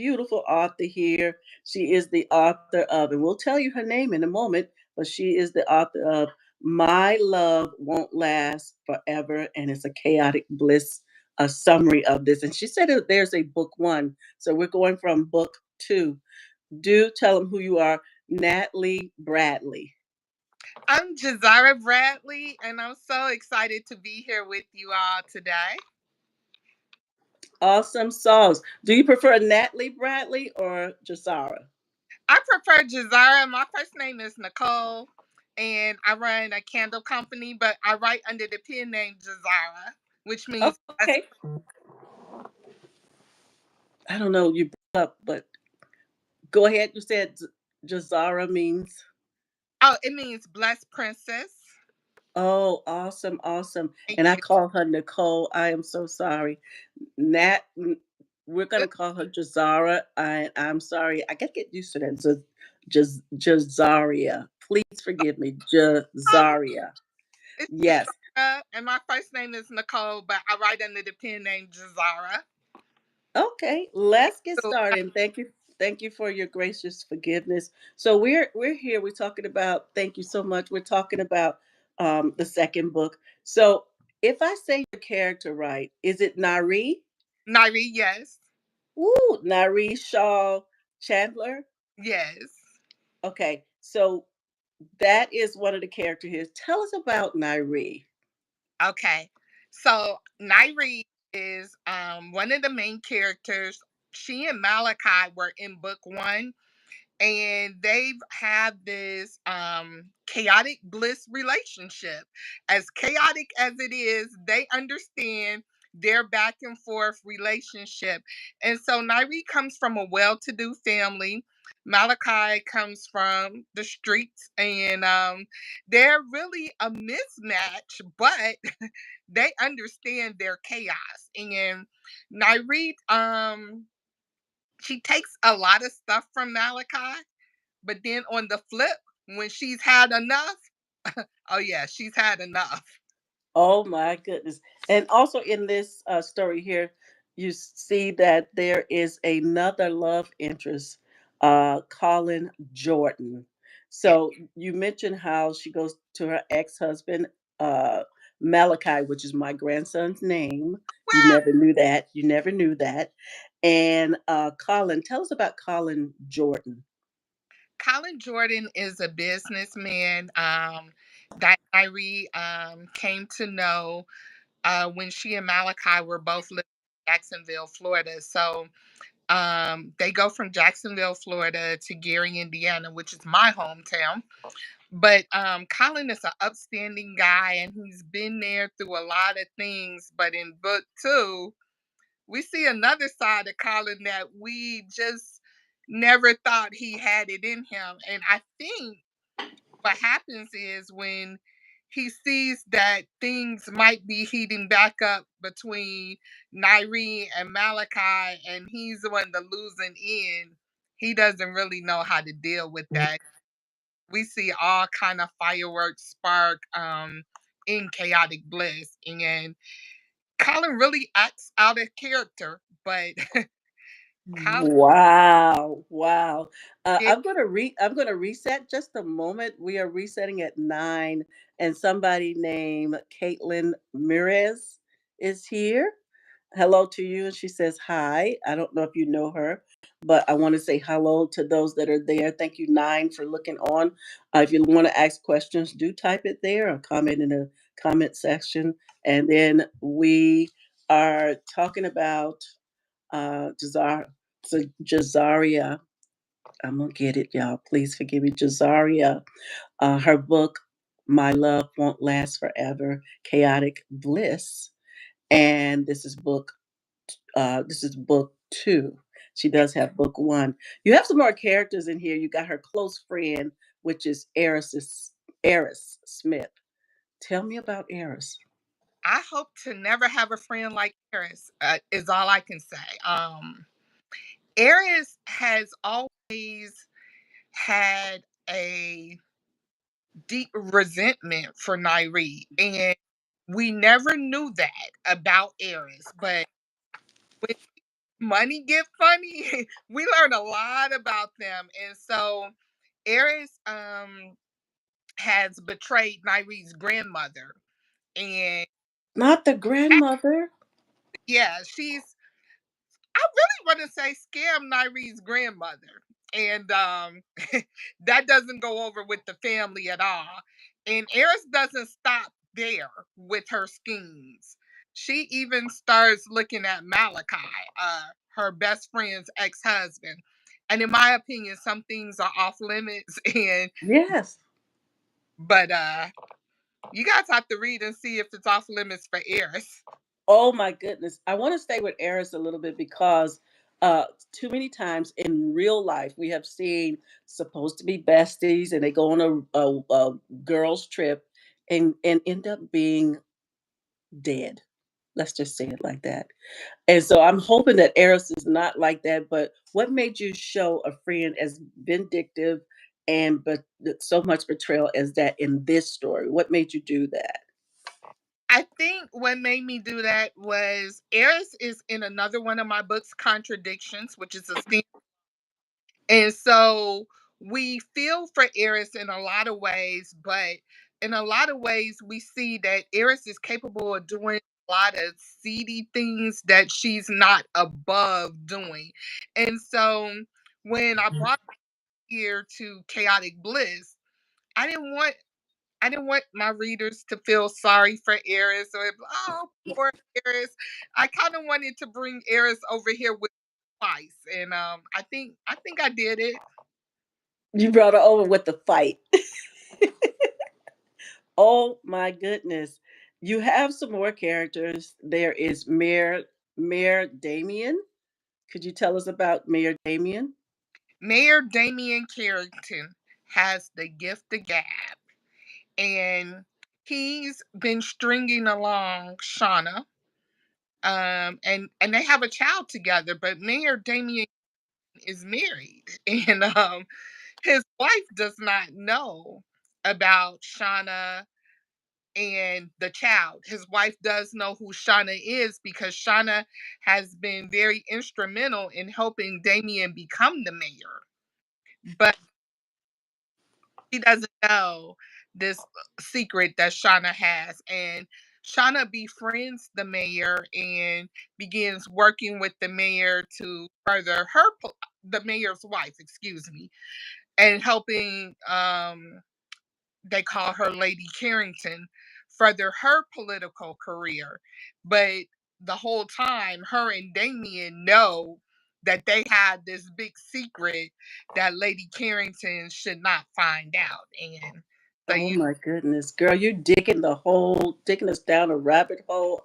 beautiful author here. She is the author of, and we'll tell you her name in a moment, but she is the author of My Love Won't Last Forever, and it's a chaotic bliss, a summary of this. And she said that there's a book one, so we're going from book two. Do tell them who you are, Natalie Bradley. I'm Jahzara Bradley, and I'm so excited to be here with you all today. Awesome sauce. Do you prefer Natalie Bradley or Jahzara? I prefer Jahzara. My first name is Nicole, and I run a candle company, but I write under the pen name Jahzara, which means Okay. I don't know, you broke up, but go ahead. You said Jahzara means. oh, it means blessed princess. Oh, awesome, awesome. Thank And I you. call her Nicole. I am so sorry. Nat, we're gonna It's, call her Jahzara. I'm sorry. I gotta get used to that. Jazaria. Please forgive me. Jazaria. it's Yes. Jahzara, and my first name is Nicole, but I write under the pen name Jahzara. Okay, let's get So, started. And thank you for your gracious forgiveness. So we're here. We're talking about. Thank you so much. We're talking about the second book. So if I say your character right, is it Nari? Nairi, yes. Ooh, Nari Shaw Chandler. Yes. Okay, so that is one of the characters here. Tell us about Nari. Okay. So Nairi is one of the main characters. She and Malachi were in book one, and they've had this chaotic bliss relationship. As chaotic as it is, they understand their back and forth relationship. And so Nairi comes from a well-to-do family. Malachi comes from the streets, and they're really a mismatch, but they understand their chaos. And Nairi, she takes a lot of stuff from Malachi, but then on the flip, when she's had enough, oh yeah, she's had enough. Oh my goodness. And also in this story here, you see that there is another love interest, Colin Jordan. Yeah. So you mentioned how she goes to her ex-husband, uh, Malachi, which is my grandson's name. You Well, never knew that. You never knew that. And Colin, tell us about Colin Jordan. Colin Jordan is a businessman that Irie came to know when she and Malachi were both living in Jacksonville, Florida. So they go from Jacksonville, Florida to Gary, Indiana, which is my hometown. But Colin is an upstanding guy, and he's been there through a lot of things. But in book two, we see another side of Colin that we just never thought he had it in him. And I think what happens is when he sees that things might be heating back up between Nairi and Malachi, and he's the one the losing end, he doesn't really know how to deal with that. We see all kind of fireworks spark in chaotic bliss, and Colin really acts out of character, but Colin Wow, wow. did. I'm gonna reset just a moment. We are resetting at 9, and somebody named Caitlin Mirez is here. Hello to you, and she says hi. I don't know if you know her, but I want to say hello to those that are there. Thank you, Nine, for looking on. If you want to ask questions, do type it there or comment in the comment section. And then we are talking about Jazar, so Jazaria. I'm gonna get it, y'all. Please forgive me, Jazaria. Her book, "My Love Won't Last Forever: Chaotic Bliss," and this is book two. She does have book one. You have some more characters in here. You got her close friend, which is Eris Smith. Tell me about Eris. I hope to never have a friend like Eris. Is all I can say. Eris has always had a deep resentment for Nairi, and we never knew that about Eris. But Money get funny. We learn a lot about them. And so Eris has betrayed Naire's grandmother. And Not the grandmother. yeah, I really want to say scam Naire's grandmother. And that doesn't go over with the family at all. And Eris doesn't stop there with her schemes. She even starts looking at Malachi, her best friend's ex-husband. And in my opinion, some things are off limits. And Yes. but you guys have to read and see if it's off limits for Eris. Oh my goodness. I want to stay with Eris a little bit because too many times in real life we have seen supposed to be besties and they go on a girls trip and end up being dead. Let's just say it like that. And so I'm hoping that Eris is not like that. But what made you show a friend as vindictive and but so much betrayal as that in this story? What made you do that? I think what made me do that was Eris is in another one of my books, Contradictions, which is a theme. And so we feel for Eris in a lot of ways, but in a lot of ways, we see that Eris is capable of doing a lot of seedy things that she's not above doing. And so when I brought her here to Chaotic Bliss, I didn't want I didn't want my readers to feel sorry for Eris or oh poor Eris. I kind of wanted to bring Eris over here with spice, and I think I did it. You brought her over with the fight. Oh my goodness. You have some more characters. There is Mayor Damien. Could you tell us about Mayor Damien? Mayor Damian Carrington has the gift of gab, and he's been stringing along Shauna, and they have a child together. But Mayor Damian is married, and his wife does not know about Shauna and the child. His wife does know who Shauna is because Shauna has been very instrumental in helping Damien become the mayor. But he doesn't know this secret that Shauna has. And Shauna befriends the mayor and begins working with the mayor to further the mayor's wife, excuse me, and helping they call her Lady Carrington, further her political career. But the whole time, her and Damien know that they had this big secret that Lady Carrington should not find out. And so Oh you, my goodness, girl, you digging us down a rabbit hole.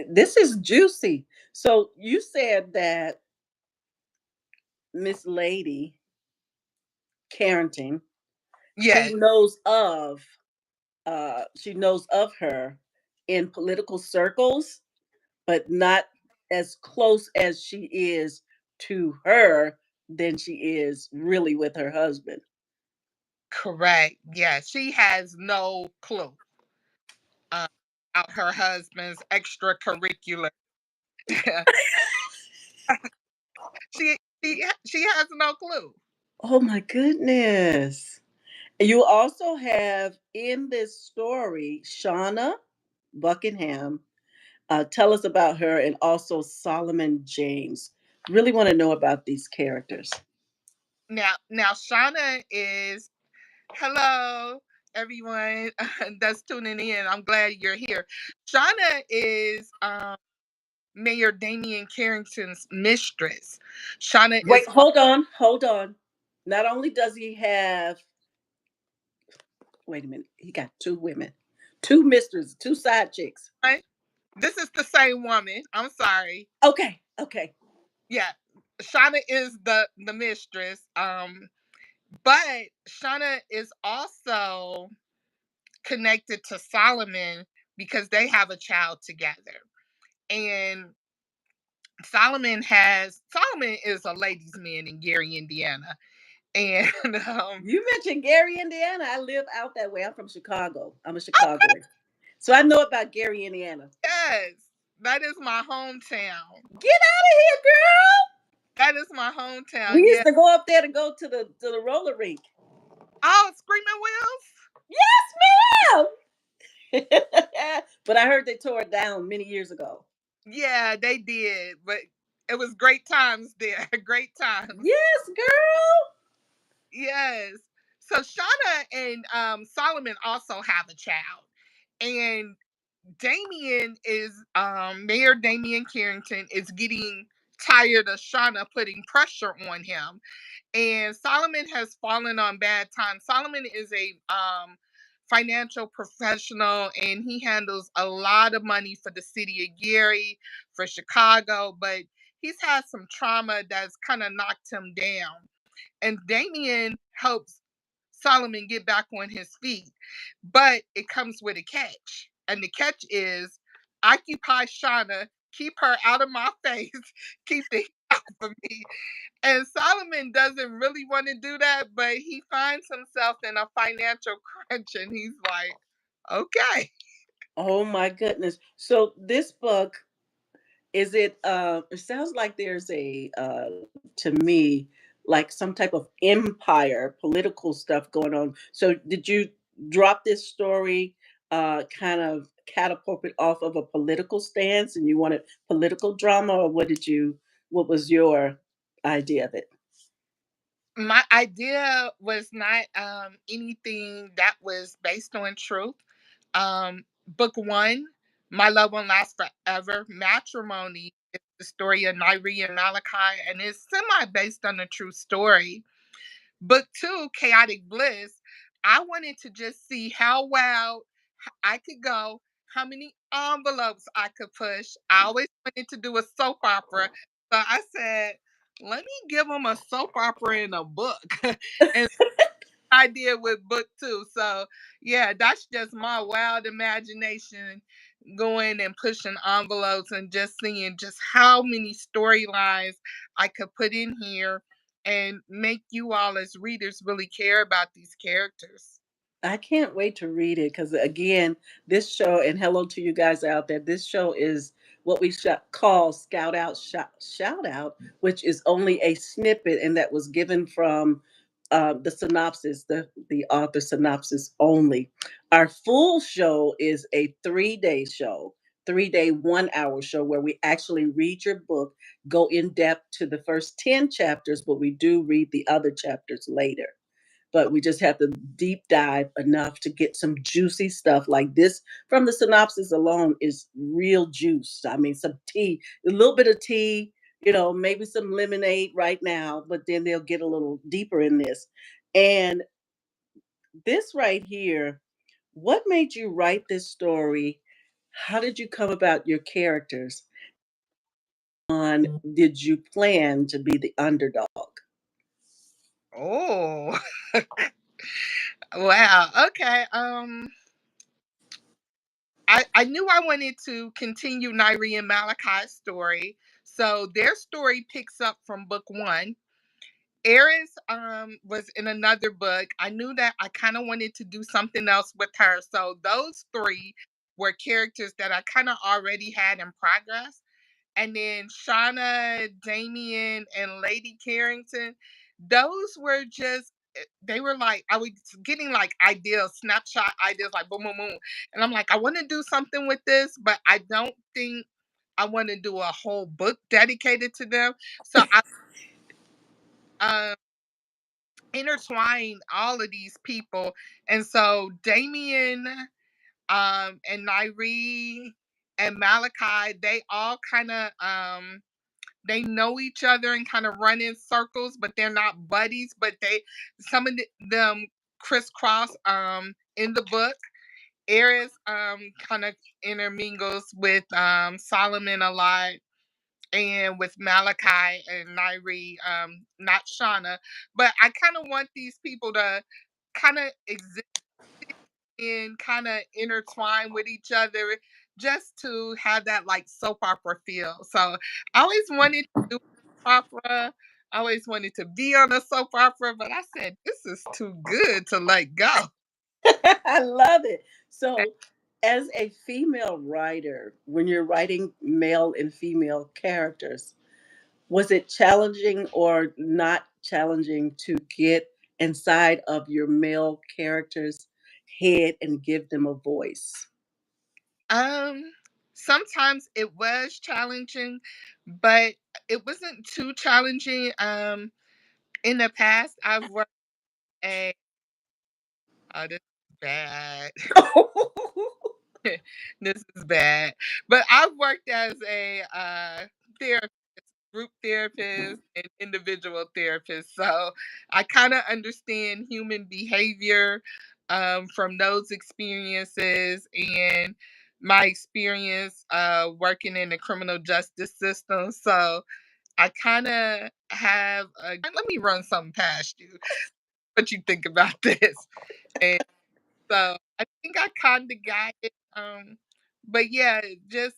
This is juicy. So you said that Miss Lady Carrington, yes, she knows of her in political circles, but not as close as she is to her than she is really with her husband. correct. Yeah, she has no clue uh, about her husband's extracurricular. She has no clue. Oh my goodness. You also have in this story Shauna Buckingham. Tell us about her and also Solomon James. Really want to know about these characters. Now Shauna is hello everyone that's tuning in. I'm glad you're here. Shauna is Mayor Damian Carrington's mistress. Shauna Wait, is hold on, hold on. Not only does he have, wait a minute, he got two women, two mistresses, two side chicks. this is the same woman. I'm sorry. Okay, okay. Yeah. Shauna is the mistress. But Shauna is also connected to Solomon because they have a child together. And Solomon is a ladies' man in Gary, Indiana, and You mentioned Gary, Indiana. I live out that way. I'm from Chicago. I'm a Chicagoan. So I know about Gary, Indiana. yes, That is my hometown. Get out of here, girl. That is my We hometown. used Yeah. to go up there to go to the roller rink. Oh, Screaming Wheels. Yes, ma'am. But I heard they tore it down many years ago. Yeah, they did, but it was great times there. Great times. Yes, girl. Yes. So Shauna and Solomon also have a child, and Damien is Mayor Damien Carrington is getting tired of Shauna putting pressure on him, and Solomon has fallen on bad times. Solomon is a financial professional, and he handles a lot of money for the city of Gary, for Chicago, but he's had some trauma that's kind of knocked him down. And Damien helps Solomon get back on his feet, but it comes with a catch. And the catch is occupy Shauna, keep her out of my face, keep the heat off of me. And Solomon doesn't really want to do that, but he finds himself in a financial crunch and he's like, okay. Oh my goodness. So this book, is it it sounds like there's a to me like some type of empire political stuff going on. So did you drop this story kind of catapulted off of a political stance and you wanted political drama, or what was your idea of it? My idea was not anything that was based on truth. Book one, My Love Won't Last Forever, Matrimony, is the story of Nairi and Malachi, and it's semi based on a true story. Book two, Chaotic Bliss, I wanted to just see how wild I could go, how many envelopes I could push. I always wanted to do a soap opera. So I said, let me give them a soap opera in a book. And I did with book two. So yeah, that's just my wild imagination going and pushing envelopes and just seeing just how many storylines I could put in here and make you all as readers really care about these characters. I can't wait to read it because, again, this show, and hello to you guys out there, this show is what we call Scout Out, Shout Out, which is only a snippet, and that was given from the synopsis, the author synopsis only. Our full show is a 3-day show. 3-day, 1 hour show where we actually read your book, go in depth to the first 10 chapters, but we do read the other chapters later, but we just have to deep dive enough to get some juicy stuff like this. From the synopsis alone is real juice. I mean, some tea, a little bit of tea, maybe some lemonade right now, but then they'll get a little deeper in this. And this right here, what made you write this story? How did you come about your characters? On did you plan to be the underdog? Oh, wow. Okay. I knew I wanted to continue Nairi and Malachi's story. So their story picks up from book one. Eris was in another book. I knew that I kind of wanted to do something else with her. So those three were characters that I kind of already had in progress. And then Shauna, Damien, and Lady Carrington, those were just they were like I was getting like ideas, snapshot ideas, like boom, boom, boom. And I'm like, I want to do something with this, but I don't think I want to do a whole book dedicated to them. So I intertwine all of these people. And so Damien and Nairi and Malachi, they all kind of they know each other and kind of run in circles, but they're not buddies, but they some of them crisscross in the book. Eris kind of intermingles with Solomon a lot, and with Malachi and Nairi, not Shauna. But I kind of want these people to kind of exist and kind of intertwine with each other just to have that like soap opera feel. So I always wanted to do opera. I always wanted to be on a soap opera, but I said this is too good to let go. I love it. So As a female writer, when you're writing male and female characters, was it challenging or not challenging to get inside of your male character's head and give them a voice? Um, Sometimes it was challenging, but it wasn't too challenging. In the past, I've worked a oh, this is bad. This is bad. But I've worked as a therapist, group therapist, and individual therapist. So I kind of understand human behavior from those experiences and my experience working in the criminal justice system. So I kind of have let me run something past you. What you think about this? And so I think I kind of got it. But yeah, just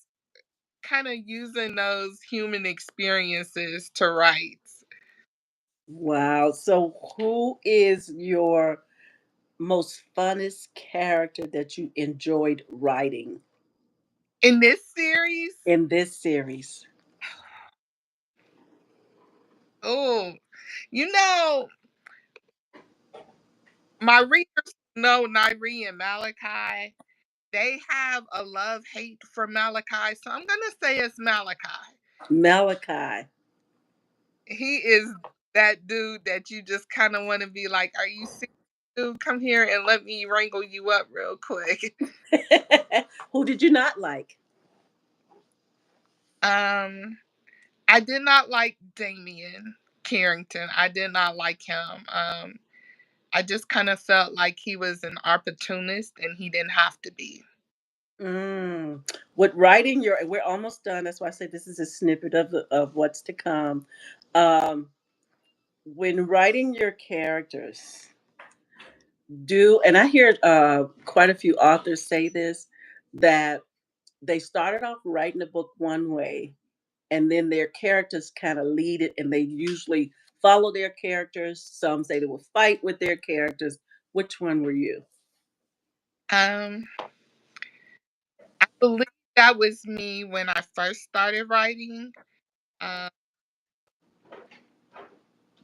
kind of using those human experiences to write. Wow. So, who is your most funnest character that you enjoyed writing In this series, in this series? oh, you know, my readers know Nairi and Malachi. They have a love hate for Malachi, so I'm gonna say it's Malachi. Malachi. He is that dude that you just kind of want to be like, "Are you serious, dude? Come here and let me wrangle you up real quick." Who did you not like? Um, I did not like Damian Carrington. I did not like him. I just kind of felt like he was an opportunist and he didn't have to be. Mm. With writing your, we're almost done. That's why I say this is a snippet of what's to come. Um, when writing your characters, do and I hear quite a few authors say this, that they started off writing the book one way, and then their characters kind of lead it, and they usually follow their characters. Some say they will fight with their characters. Which one were you? Um, I believe that was me when I first started writing. Um,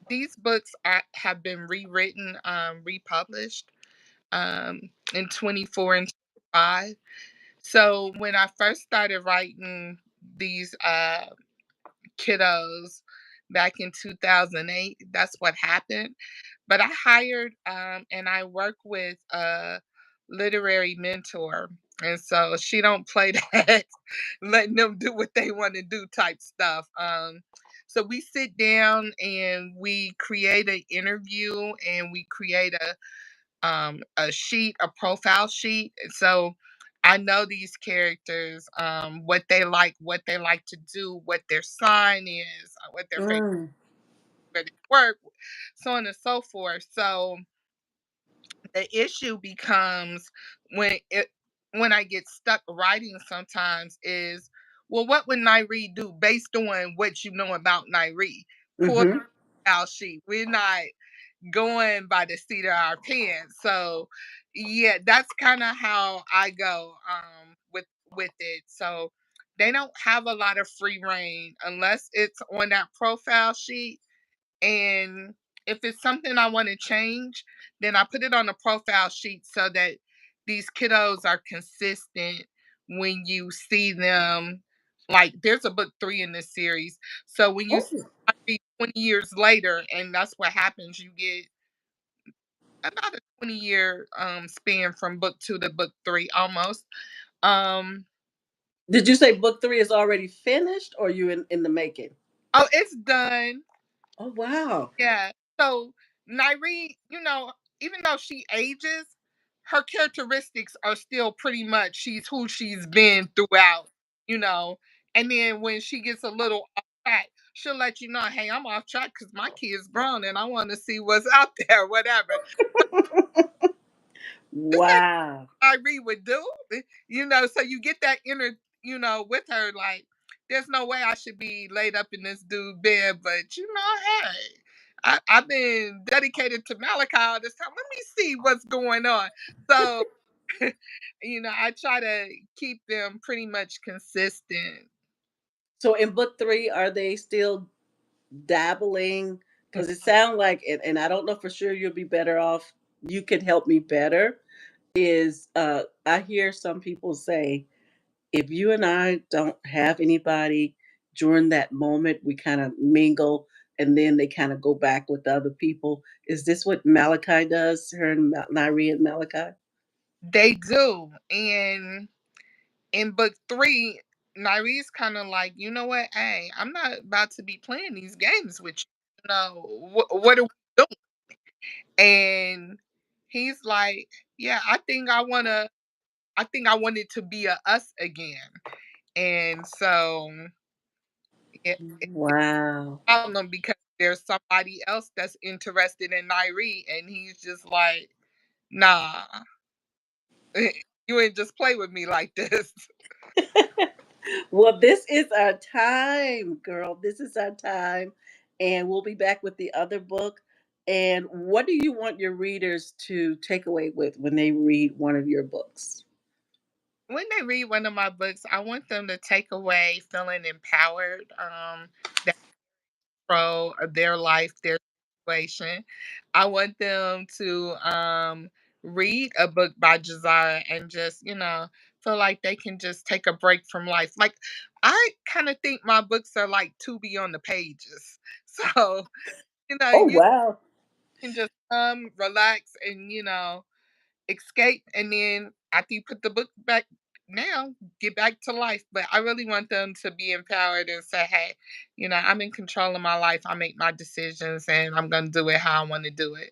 these books have been rewritten, republished in 24 and 25. So when I first started writing these kiddos back in 2008, that's what happened. But I hired and I work with a literary mentor. And so she don't play that letting them do what they want to do type stuff. So we sit down and we create an interview and we create a sheet, a profile sheet. So I know these characters, what they like to do, what their sign is, what their favorite Mm. work, so on and so forth. So the issue becomes when it when I get stuck writing sometimes is, well, what would Nairi do based on what you know about Nairi? Pull Hmm. out sheet. We're not going by the seat of our pants. So yeah, that's kind of how I go with it. So they don't have a lot of free reign unless it's on that profile sheet. And if it's something I want to change, then I put it on the profile sheet so that these kiddos are consistent when you see them. Like there's a book 3 in this series. So when you see Oh. 20 years later, and that's what happens, you get about a 20-year span from book 2 to book 3 almost. Um Did you say book three is already finished, or you in the making? oh, it's done. Oh wow. Yeah. So Nairi, even though she ages, her characteristics are still pretty much she's who she's been throughout, you know. And then when she gets a little off track, she'll let you know, hey, I'm off track because my kid's grown and I want to see what's out there, whatever. This ain't Wow. Kyrie would do. So you get that inner, with her, like, there's no way I should be laid up in this dude bed, but hey, I've been dedicated to Malachi all this time. Let me see what's going on. So I try to keep them pretty much consistent. So in book 3, are they still dabbling? Because it sounds like, and I don't know for sure, you'll be better off. You could help me better. Is I hear some people say, if you and I don't have anybody during that moment, we kind of mingle and then they kind of go back with the other people. Is this what Malachi does? Her and Nairi and Malachi? They do. And in book 3, Naire's kind of like, you know what? Hey, I'm not about to be playing these games with you. What are we doing? And he's like, yeah, I think I want it to be a us again. And so it's Wow. a problem because there's somebody else that's interested in Nairi, and he's just like, nah, you ain't just play with me like this. Well, this is our time, girl. This is our time. And we'll be back with the other book. And what do you want your readers to take away with when they read one of your books? When they read one of my books, I want them to take away feeling empowered, that control of their life, their situation. I want them to read a book by Jahzara and just, feel like they can just take a break from life. Like, I kind of think my books are like to be on the pages. So, Oh, you wow. can just relax and, escape, and then after you put the book back now, get back to life. But I really want them to be empowered and say, hey, I'm in control of my life. I make my decisions and I'm going to do it how I want to do it.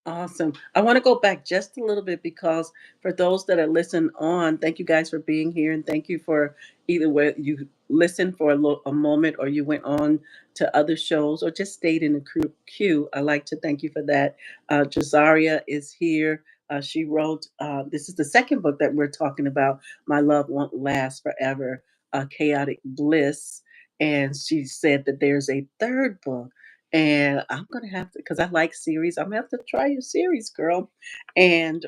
Awesome. I want to go back just a little bit because for those that are listening on, thank you guys for being here, and thank you for either whether you listened for a moment or you went on to other shows or just stayed in the queue. I'd like to thank you for that. Jazaria is here. She wrote, this is the second book that we're talking about, My Love Won't Last Forever, Chaotic Bliss. And she said that there's a third book, and I'm gonna have to, because I like series. I'm gonna have to try your series, girl. And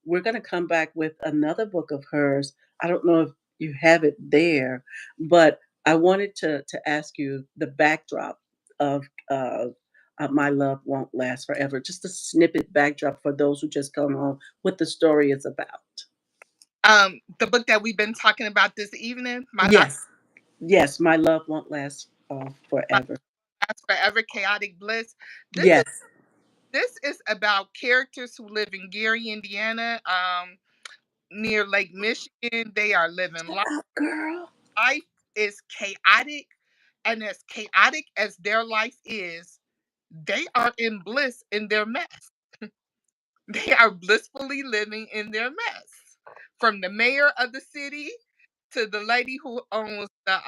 we're gonna come back with another book of hers. I don't know if you have it there, but I wanted to ask you the backdrop of My Love Won't Last Forever. Just a snippet backdrop for those who just come on, what the story is about. The book that we've been talking about this evening, Yes, yes, My Love Won't Last My Forever. Last Forever, Chaotic Bliss. This is Yes. this is about characters who live in Gary, Indiana, near Lake Michigan. They are living Shut life. up, girl. Life is chaotic, and as chaotic as their life is, they are in bliss in their mess. They are blissfully living in their mess. From the mayor of the city to the lady who owns the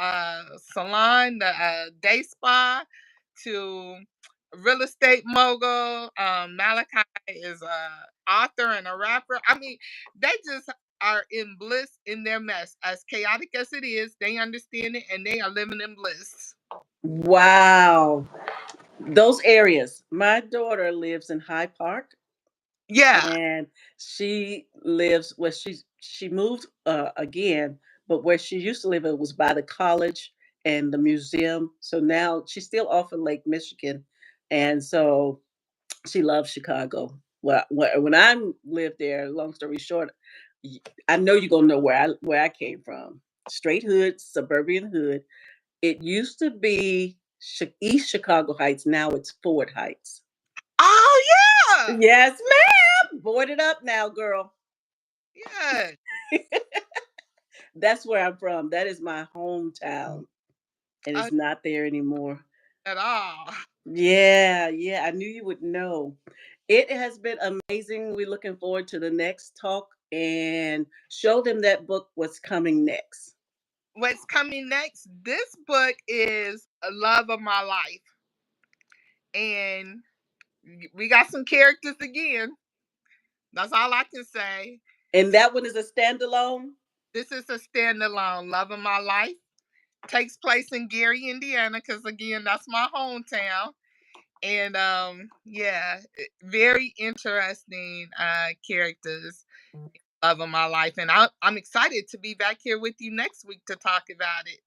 salon, the day spa, to real estate mogul. Malachi is a author and a rapper. I mean, they just are in bliss in their mess. As chaotic as it is, they understand it and they are living in bliss. Wow. Those areas. My daughter lives in High Park, Yeah. and she lives where she moved again, but where she used to live, it was by the college and the museum. So now she's still off in Lake Michigan, and so she loves Chicago. Well, when I lived there, long story short, y- I know you're gonna know where I came from. Straight hood, suburban hood. It used to be East Chicago Heights. Now it's Ford Heights. Oh yeah. Yes, ma'am. Boarded up now, girl. Yeah. That's where I'm from. That is my hometown, and Uh, it's not there anymore. at all. Yeah, yeah. I knew you would know. It has been amazing. We're looking forward to the next talk and show them that book, what's coming next. What's coming next? This book is a love of my life. And we got some characters again. That's all I can say. And that one is a standalone. This is a standalone love of my life. Takes place in Gary, Indiana, because again, that's my hometown. And yeah, very interesting characters. love of my life. And I'm excited to be back here with you next week to talk about it.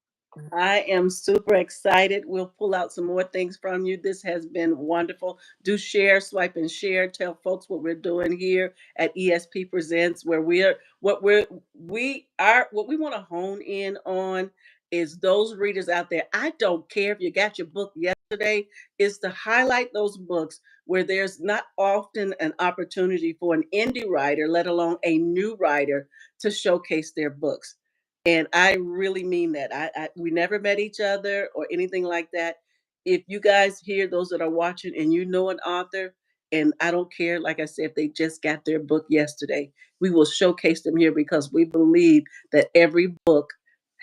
I am super excited. We'll pull out some more things from you. This has been wonderful. Do share, swipe, and share. Tell folks what we're doing here at ESP Presents, where what we want to hone in on is those readers out there. I don't care if you got your book yesterday, is to highlight those books where there's not often an opportunity for an indie writer, let alone a new writer, to showcase their books. And I really mean that. We never met each other or anything like that. If you guys here, those that are watching, and you know an author, and I don't care, like I said, if they just got their book yesterday, we will showcase them here because we believe that every book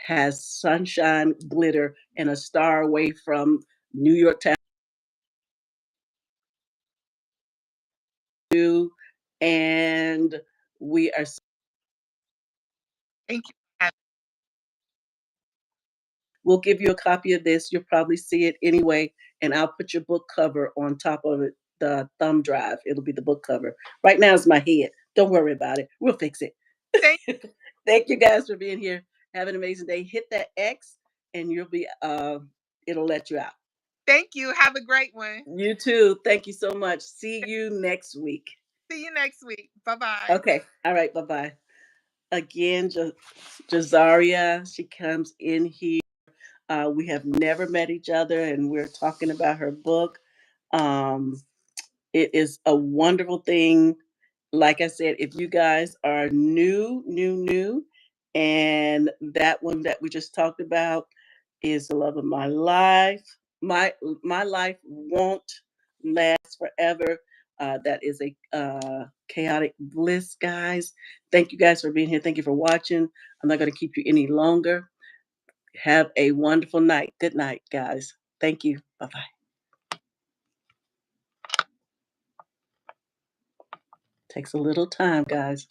has sunshine, glitter, and a star away from New York Times. And we are Thank you. we'll give you a copy of this. You'll probably see it anyway, and I'll put your book cover on top of it, the thumb drive. It'll be the book cover. Right now it's my head. Don't worry about it. We'll fix it. Thank, Thank you guys for being here. Have an amazing day. Hit that X and you'll be it'll let you out. thank you. Have a great one. You too. Thank you so much. See you next week. See you next week. Bye bye. Okay. All right. Bye-bye. Again, Jahzaria, she comes in here. We have never met each other, and we're talking about her book. Um, it is a wonderful thing. Like I said, if you guys are new, and that one that we just talked about is the love of my life. My life won't last forever. That is a chaotic bliss, guys. Thank you guys for being here. Thank you for watching. I'm not going to keep you any longer. Have a wonderful night. Good night, guys. Thank you. Bye bye. Takes a little time, guys.